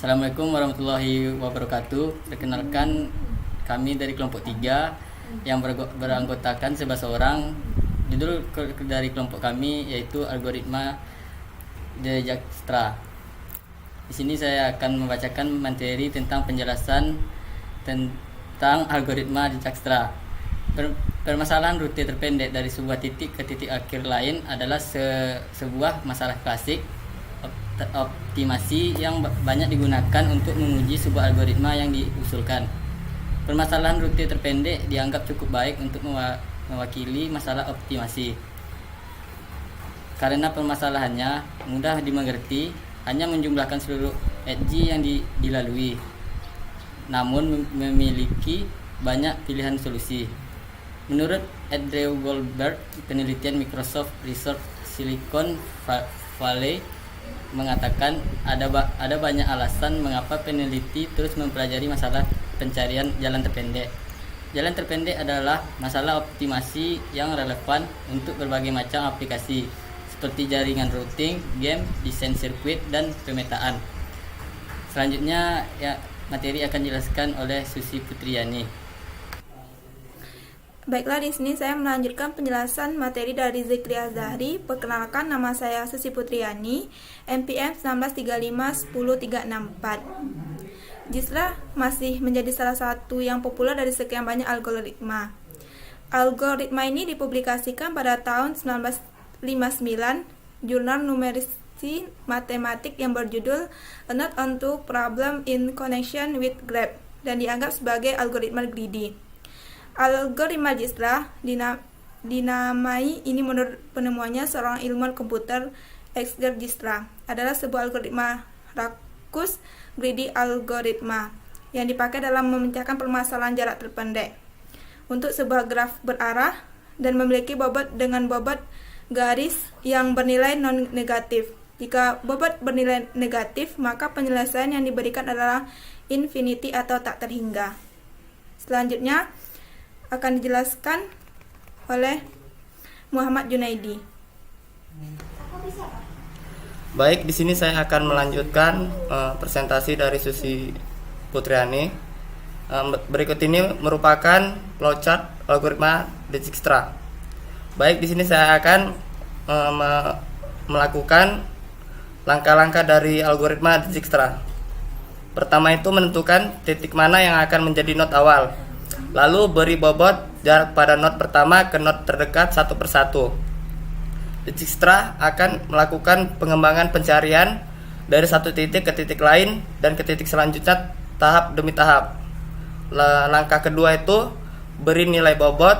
Assalamualaikum warahmatullahi wabarakatuh. Perkenalkan, kami dari kelompok 3 yang beranggotakan 11 orang. Judul dari kelompok kami yaitu algoritma Dijkstra. Di sini saya akan membacakan materi tentang penjelasan tentang algoritma Dijkstra. Permasalahan rute terpendek dari sebuah titik ke titik akhir lain adalah sebuah masalah klasik optimasi yang banyak digunakan untuk menguji sebuah algoritma yang diusulkan. Permasalahan rute terpendek dianggap cukup baik untuk mewakili masalah optimasi karena permasalahannya mudah dimengerti, hanya menjumlahkan seluruh edge yang dilalui, namun memiliki banyak pilihan solusi. Menurut Andrew Goldberg, penelitian Microsoft Research Silicon Valley mengatakan ada banyak alasan mengapa peneliti terus mempelajari masalah pencarian jalan terpendek. Jalan terpendek adalah masalah optimasi yang relevan untuk berbagai macam aplikasi seperti jaringan routing, game, desain sirkuit, dan pemetaan. Selanjutnya materi akan dijelaskan oleh Susi Putriani. Baiklah, di sini saya melanjutkan penjelasan materi dari Zikri Azhari. Perkenalkan, nama saya Susi Putriani, NPM 19351034. Dijkstra masih menjadi salah satu yang populer dari sekian banyak algoritma. Algoritma ini dipublikasikan pada tahun 1959 jurnal numerisi matematik yang berjudul A Note on Two Problem in Connection with Graph dan dianggap sebagai algoritma greedy. Algoritma Dijkstra dinamai ini menurut penemuannya seorang ilmuwan komputer, Xavier Dijkstra, adalah sebuah algoritma rakus greedy algoritma yang dipakai dalam memecahkan permasalahan jarak terpendek untuk sebuah graf berarah dan memiliki bobot dengan bobot garis yang bernilai non-negatif. Jika bobot bernilai negatif, maka penyelesaian yang diberikan adalah infinity atau tak terhingga. Selanjutnya akan dijelaskan oleh Muhammad Junaidi. Baik, di sini saya akan melanjutkan presentasi dari Susi Putriani. Berikut ini merupakan flowchart algoritma Dijkstra. Baik, di sini saya akan melakukan langkah-langkah dari algoritma Dijkstra. Pertama itu menentukan titik mana yang akan menjadi node awal. Lalu beri bobot jarak pada node pertama ke node terdekat satu persatu. Dijkstra akan melakukan pengembangan pencarian dari satu titik ke titik lain dan ke titik selanjutnya tahap demi tahap. Langkah kedua itu beri nilai bobot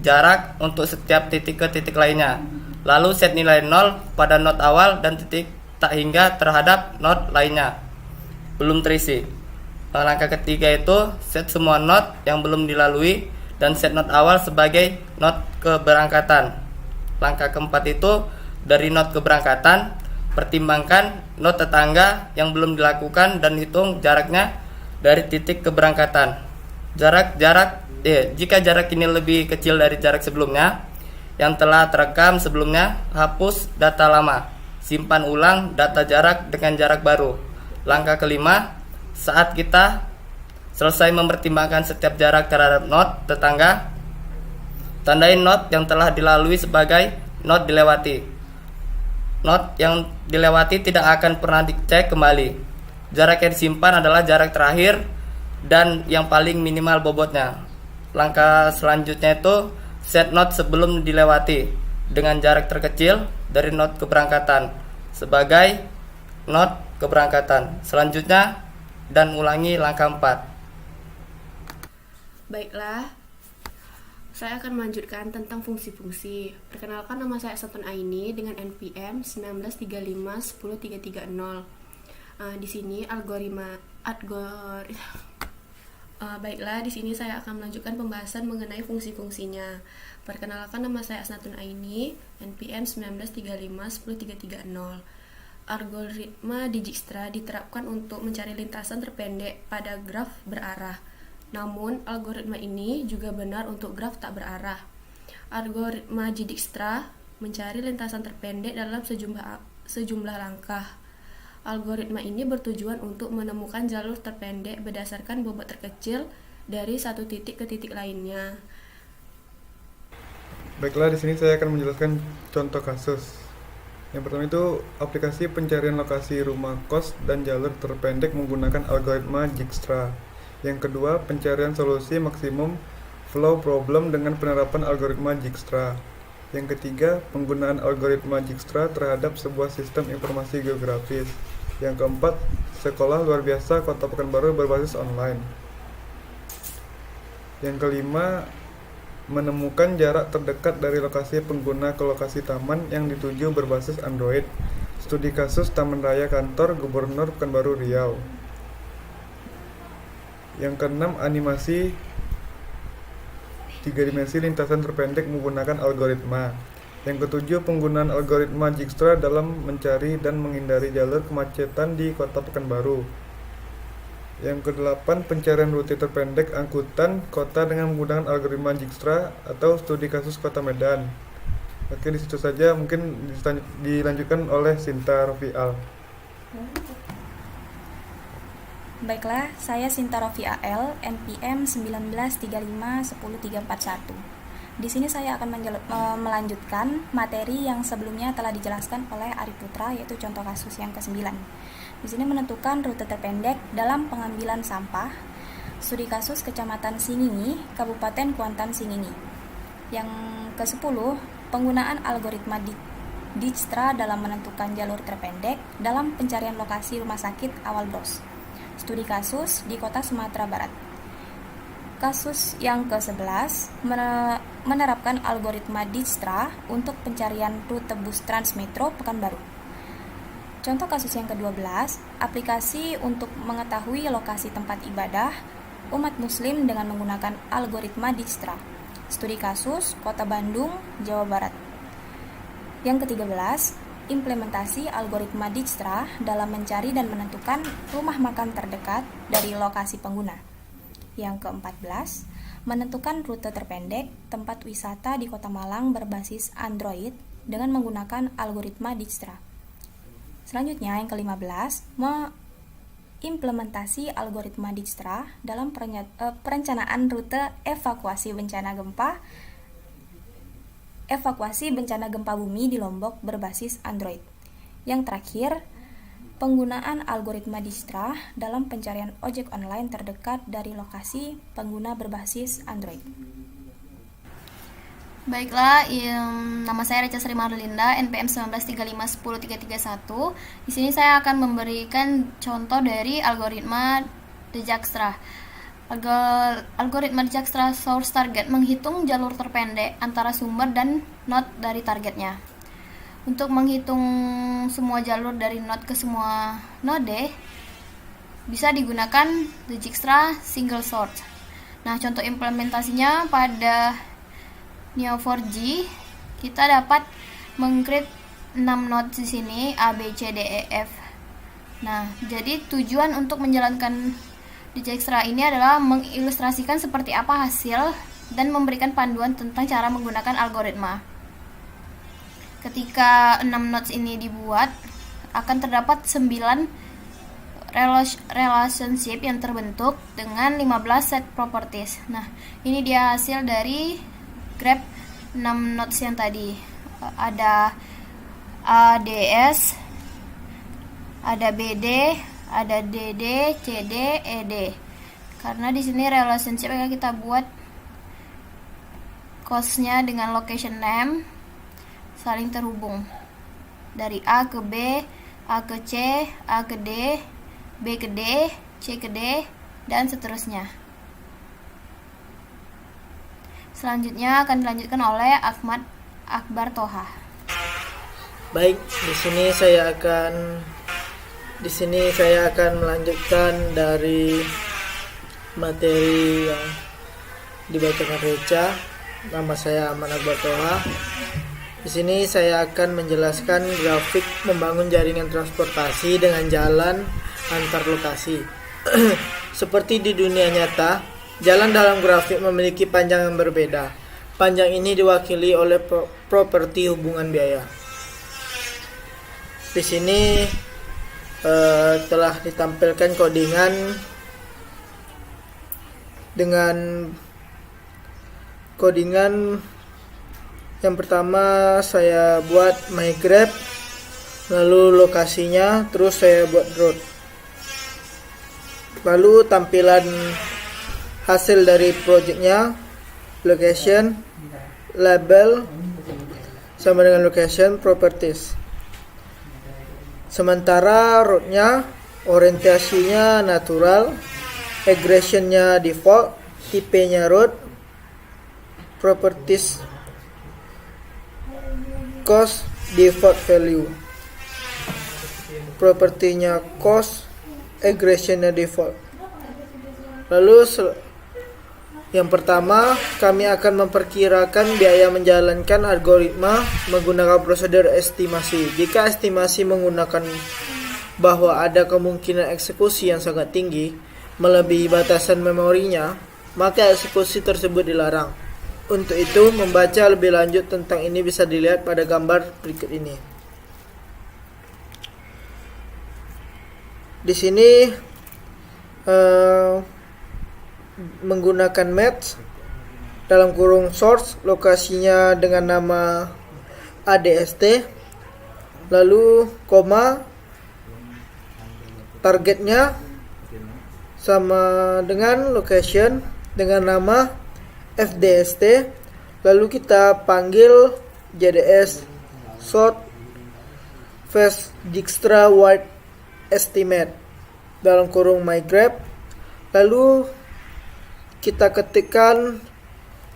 jarak untuk setiap titik ke titik lainnya. Lalu set nilai 0 pada node awal dan titik tak hingga terhadap node lainnya belum terisi. Langkah ketiga itu set semua node yang belum dilalui dan set node awal sebagai node keberangkatan. Langkah keempat itu dari node keberangkatan pertimbangkan node tetangga yang belum dilakukan dan hitung jaraknya dari titik keberangkatan. Jika jarak ini lebih kecil dari jarak sebelumnya yang telah terekam sebelumnya, hapus data lama, simpan ulang data jarak dengan jarak baru. Langkah kelima, saat kita selesai mempertimbangkan setiap jarak terhadap node tetangga, tandai node yang telah dilalui sebagai node dilewati. Node yang dilewati tidak akan pernah dicek kembali. Jarak yang disimpan adalah jarak terakhir dan yang paling minimal bobotnya. Langkah selanjutnya itu set node sebelum dilewati dengan jarak terkecil dari node keberangkatan sebagai node keberangkatan. Selanjutnya dan ulangi langkah 4. Baiklah, saya akan melanjutkan tentang fungsi-fungsi. Perkenalkan, nama saya Satun Aini dengan NPM 19351030. Di sini Baiklah, di sini saya akan melanjutkan pembahasan mengenai fungsi-fungsinya. Perkenalkan, nama saya Asnatun Aini, NPM 19351030. Algoritma Dijkstra diterapkan untuk mencari lintasan terpendek pada graf berarah. Namun, algoritma ini juga benar untuk graf tak berarah. Algoritma Dijkstra mencari lintasan terpendek dalam sejumlah langkah. Algoritma ini bertujuan untuk menemukan jalur terpendek berdasarkan bobot terkecil dari satu titik ke titik lainnya. Baiklah, di sini saya akan menjelaskan contoh kasus. Yang pertama itu aplikasi pencarian lokasi rumah kos dan jalur terpendek menggunakan algoritma Dijkstra. Yang kedua, pencarian solusi maksimum flow problem dengan penerapan algoritma Dijkstra. Yang ketiga, penggunaan algoritma Dijkstra terhadap sebuah sistem informasi geografis. Yang keempat, sekolah luar biasa Kota Pekanbaru berbasis online. Yang kelima, menemukan jarak terdekat dari lokasi pengguna ke lokasi taman yang dituju berbasis Android. Studi kasus Taman Raya Kantor Gubernur Pekanbaru Riau. Yang keenam, animasi 3 dimensi lintasan terpendek menggunakan algoritma. Yang ketujuh, penggunaan algoritma Dijkstra dalam mencari dan menghindari jalur kemacetan di Kota Pekanbaru. Yang kedelapan, pencarian rute terpendek angkutan kota dengan menggunakan algoritma Dijkstra atau studi kasus Kota Medan. Oke, di situ saja, mungkin dilanjutkan oleh Sinta Rofial. Baiklah, saya Sinta Rofial, NPM 1935-10341. Di sini saya akan melanjutkan materi yang sebelumnya telah dijelaskan oleh Ari Putra, yaitu contoh kasus yang ke-9. Di sini menentukan rute terpendek dalam pengambilan sampah. Studi kasus Kecamatan Singingi, Kabupaten Kuantan Singingi. Yang ke-10, penggunaan algoritma Dijkstra dalam menentukan jalur terpendek dalam pencarian lokasi rumah sakit awal BROS. Studi kasus di Kota Sumatera Barat. Kasus yang ke-11, menerapkan algoritma Dijkstra untuk pencarian rute bus Transmetro Pekanbaru. Contoh kasus yang ke-12, aplikasi untuk mengetahui lokasi tempat ibadah umat muslim dengan menggunakan algoritma Dijkstra. Studi kasus Kota Bandung, Jawa Barat. Yang ke-13, implementasi algoritma Dijkstra dalam mencari dan menentukan rumah makan terdekat dari lokasi pengguna. Yang ke-14, menentukan rute terpendek tempat wisata di Kota Malang berbasis Android dengan menggunakan algoritma Dijkstra. Selanjutnya, yang ke-15, implementasi algoritma Dijkstra dalam perencanaan rute evakuasi bencana gempa bumi di Lombok berbasis Android. Yang terakhir, penggunaan algoritma Dijkstra dalam pencarian ojek online terdekat dari lokasi pengguna berbasis Android. Baiklah, nama saya Reca Sri Marlinda, NPM 1935-10331. Di sini saya akan memberikan contoh dari algoritma Dijkstra. Algoritma Dijkstra source target menghitung jalur terpendek antara sumber dan node dari targetnya. Untuk menghitung semua jalur dari node ke semua node bisa digunakan Dijkstra single source. Nah, contoh implementasinya pada Neo4j kita dapat meng-create 6 node di sini A, B, C, D, E, F. Nah, jadi tujuan untuk menjalankan Dijkstra ini adalah mengilustrasikan seperti apa hasil dan memberikan panduan tentang cara menggunakan algoritma. Ketika 6 nodes ini dibuat, akan terdapat 9 relationship yang terbentuk dengan 15 set properties. Nah, ini dia hasil dari graph 6 nodes yang tadi. Ada ADS, ada BD, ada DD, CD, ED. Karena di sini relationship yang kita buat cause-nya dengan location name saling terhubung. Dari A ke B, A ke C, A ke D, B ke D, C ke D, dan seterusnya. Selanjutnya akan dilanjutkan oleh Ahmad Akbar Toha. Baik, di sini saya akan melanjutkan dari materi yang dibacakan Reca. Nama saya Ahmad Akbar Toha. Di sini saya akan menjelaskan grafik membangun jaringan transportasi dengan jalan antar lokasi. Seperti di dunia nyata, jalan dalam grafik memiliki panjang yang berbeda. Panjang ini diwakili oleh properti hubungan biaya. Di sini telah ditampilkan codingan dengan codingan yang pertama saya buat my grab, lalu lokasinya, terus saya buat route. Lalu tampilan hasil dari projectnya, location, label, sama dengan location, properties. Sementara route-nya, orientasinya natural, aggression-nya default, tipe-nya route, properties, cost, default value. Propertinya cost, aggression-nya default. Lalu yang pertama, kami akan memperkirakan biaya menjalankan algoritma menggunakan prosedur estimasi. Jika estimasi menggunakan bahwa ada kemungkinan eksekusi yang sangat tinggi melebihi batasan memorinya, maka eksekusi tersebut dilarang. Untuk itu, membaca lebih lanjut tentang ini bisa dilihat pada gambar berikut ini. Di sini menggunakan match dalam kurung source, lokasinya dengan nama ADST, lalu koma, targetnya sama dengan location dengan nama FDST, lalu kita panggil JDS short fast Dijkstra wide estimate dalam kurung my grab, lalu kita ketikkan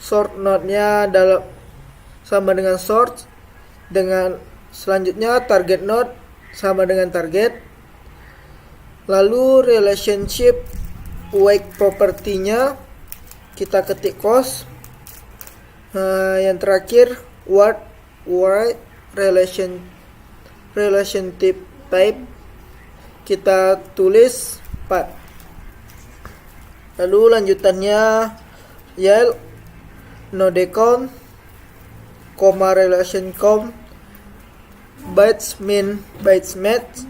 sort node-nya dalam sama dengan sort, dengan selanjutnya target node sama dengan target, lalu relationship wake property-nya kita ketik cost, yang terakhir word relationship type kita tulis path. Lalu lanjutannya yel node count, relation count, bytes min, bytes match,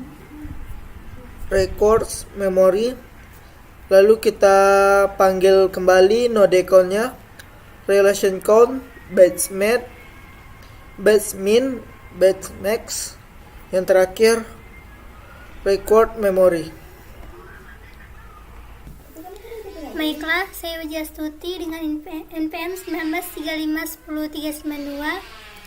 records memory. Lalu kita panggil kembali node count-nya, relation count, bytes match, bytes min, bytes max. Yang terakhir record memory. Baiklah, saya Wijastuti dengan NPM 19351032.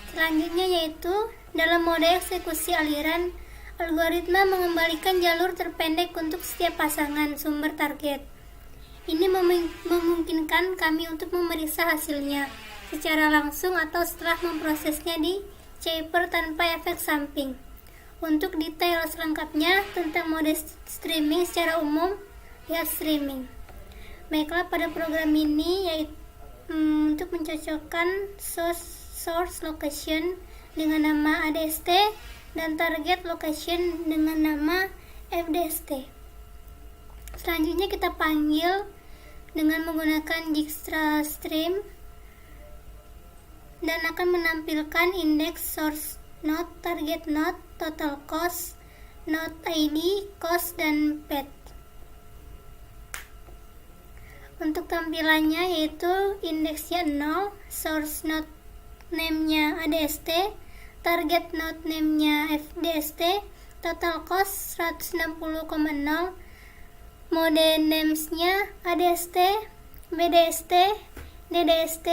Selanjutnya yaitu dalam mode eksekusi aliran, algoritma mengembalikan jalur terpendek untuk setiap pasangan sumber target. Ini memungkinkan kami untuk memeriksa hasilnya secara langsung atau setelah memprosesnya di Chaper tanpa efek samping. Untuk detail selengkapnya tentang mode streaming secara umum, lihat streaming. Baiklah, pada program ini yaitu untuk mencocokkan source location dengan nama ADST dan target location dengan nama FDST. Selanjutnya kita panggil dengan menggunakan Dijkstra stream dan akan menampilkan indeks source node, target node, total cost, node ID, cost, dan path. Untuk tampilannya yaitu indeksnya 0, source node name-nya ADST, target node name-nya FDST, total cost 160,0, mode names-nya ADST, BDST, DDST,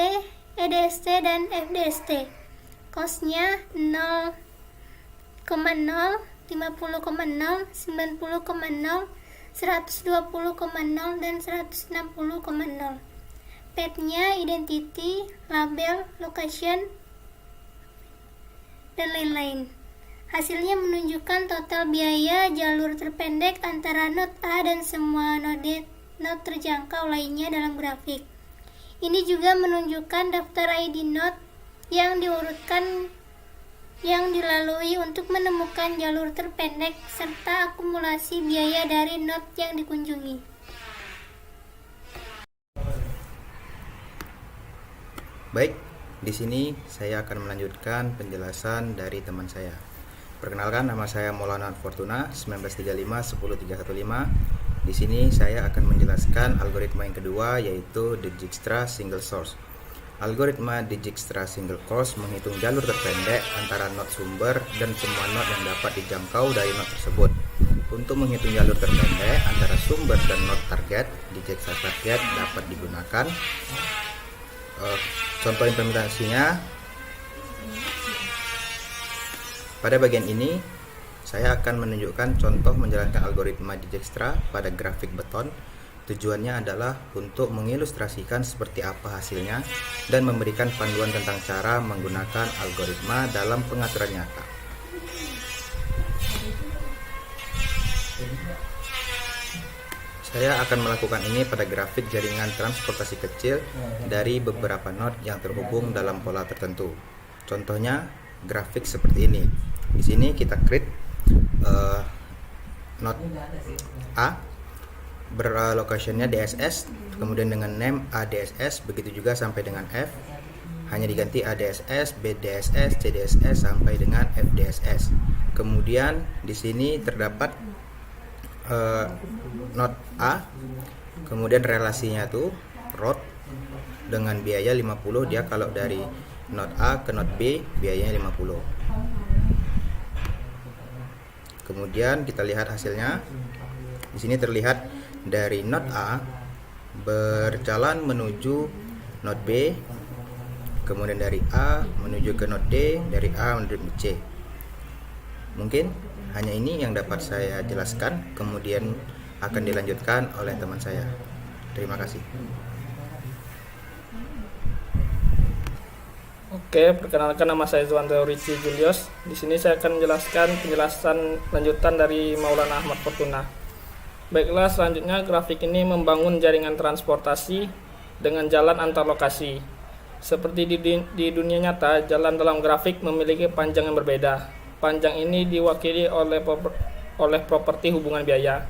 EDST, dan FDST. Cost-nya 0,0, 50,0, 90,0, 120,0 dan 160,0. Path-nya identity, label, location, dan lain-lain. Hasilnya menunjukkan total biaya jalur terpendek antara node A dan semua node terjangkau lainnya dalam grafik. Ini juga menunjukkan daftar ID node yang diurutkan yang dilalui untuk menemukan jalur terpendek serta akumulasi biaya dari node yang dikunjungi. Baik, di sini saya akan melanjutkan penjelasan dari teman saya. Perkenalkan, nama saya Maulana Fortuna, 1935-10315. Di sini saya akan menjelaskan algoritma yang kedua, yaitu Dijkstra Single Source. Algoritma Dijkstra Single Source menghitung jalur terpendek antara node sumber dan semua node yang dapat dijangkau dari node tersebut. Untuk menghitung jalur terpendek antara sumber dan node target, Dijkstra Target dapat digunakan. Contoh implementasinya, pada bagian ini saya akan menunjukkan contoh menjalankan algoritma Dijkstra pada grafik beton. Tujuannya adalah untuk mengilustrasikan seperti apa hasilnya dan memberikan panduan tentang cara menggunakan algoritma dalam pengaturan nyata. Saya akan melakukan ini pada grafik jaringan transportasi kecil dari beberapa node yang terhubung dalam pola tertentu. Contohnya grafik seperti ini. Di sini kita create node A, berlocationnya DSS, kemudian dengan name ADSS, begitu juga sampai dengan F, hanya diganti ADSS, BDSS, CDSS sampai dengan FDSS. Kemudian di sini terdapat node A, kemudian relasinya tuh road dengan biaya 50, dia kalau dari node A ke node B biayanya 50. Kemudian kita lihat hasilnya. Di sini terlihat dari node A berjalan menuju node B, kemudian dari A menuju ke node D, dari A menuju ke C. Mungkin hanya ini yang dapat saya jelaskan, kemudian akan dilanjutkan oleh teman saya. Terima kasih. Oke, perkenalkan, nama saya Zuandro Ricci Julius. Di sini saya akan menjelaskan penjelasan lanjutan dari Maulana Ahmad Fortuna. Baiklah, selanjutnya grafik ini membangun jaringan transportasi dengan jalan antar lokasi. Seperti di dunia nyata, jalan dalam grafik memiliki panjang yang berbeda. Panjang ini diwakili oleh properti hubungan biaya.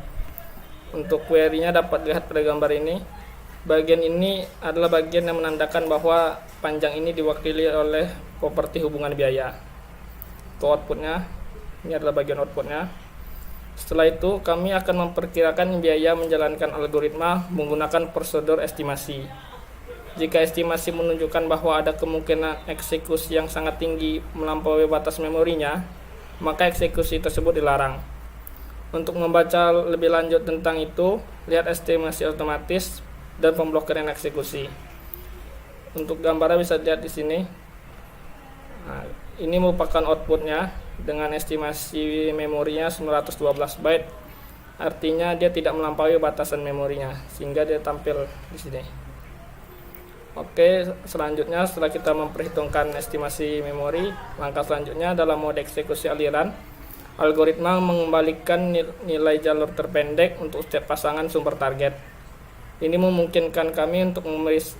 Untuk query-nya dapat dilihat pada gambar ini. Bagian ini adalah bagian yang menandakan bahwa panjang ini diwakili oleh properti hubungan biaya. Untuk outputnya, ini adalah bagian outputnya. Setelah itu, kami akan memperkirakan biaya menjalankan algoritma menggunakan prosedur estimasi. Jika estimasi menunjukkan bahwa ada kemungkinan eksekusi yang sangat tinggi melampaui batas memorinya, maka eksekusi tersebut dilarang. Untuk membaca lebih lanjut tentang itu, lihat estimasi otomatis dan pemblokiran eksekusi. Untuk gambarnya bisa dilihat di sini. Nah, ini merupakan outputnya dengan estimasi memorinya 912 byte. Artinya dia tidak melampaui batasan memorinya, sehingga dia tampil di sini. Oke, selanjutnya setelah kita memperhitungkan estimasi memori, langkah selanjutnya dalam mode eksekusi aliran, algoritma mengembalikan nilai jalur terpendek untuk setiap pasangan sumber target. Ini memungkinkan kami untuk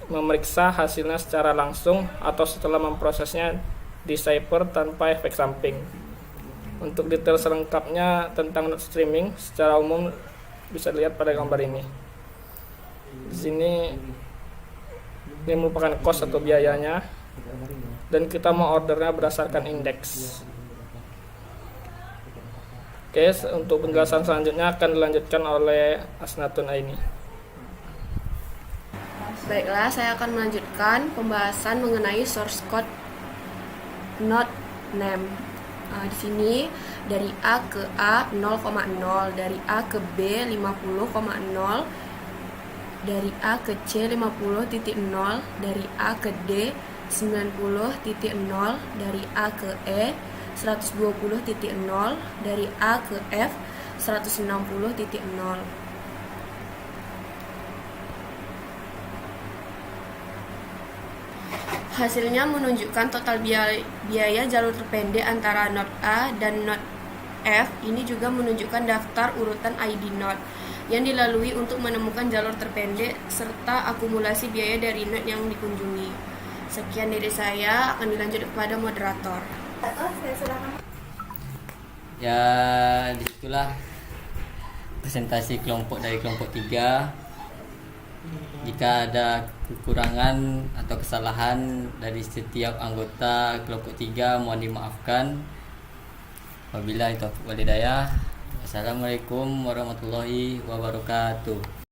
memeriksa hasilnya secara langsung atau setelah memprosesnya di cipher tanpa efek samping. Untuk detail selengkapnya tentang node streaming secara umum bisa dilihat pada gambar ini. Di sini ini merupakan cost atau biayanya, dan kita mau ordernya berdasarkan indeks. Oke, untuk penjelasan selanjutnya akan dilanjutkan oleh Asnatun Aini. Baiklah, saya akan melanjutkan pembahasan mengenai source code node name. Di sini dari A ke A 0,0, dari A ke B 50,0, dari A ke C 50.0, dari A ke D 90.0, dari A ke E 120.0, dari A ke F 160.0. Hasilnya menunjukkan total biaya jalur terpendek antara node A dan node F. Ini juga menunjukkan daftar urutan ID node yang dilalui untuk menemukan jalur terpendek serta akumulasi biaya dari node yang dikunjungi. Sekian dari saya, akan dilanjut kepada moderator. Ya, disitulah presentasi kelompok dari kelompok 3. Jika ada kekurangan atau kesalahan dari setiap anggota kelompok 3, mohon dimaafkan. Wabillahi taufiq wal hidayah. Assalamualaikum warahmatullahi wabarakatuh.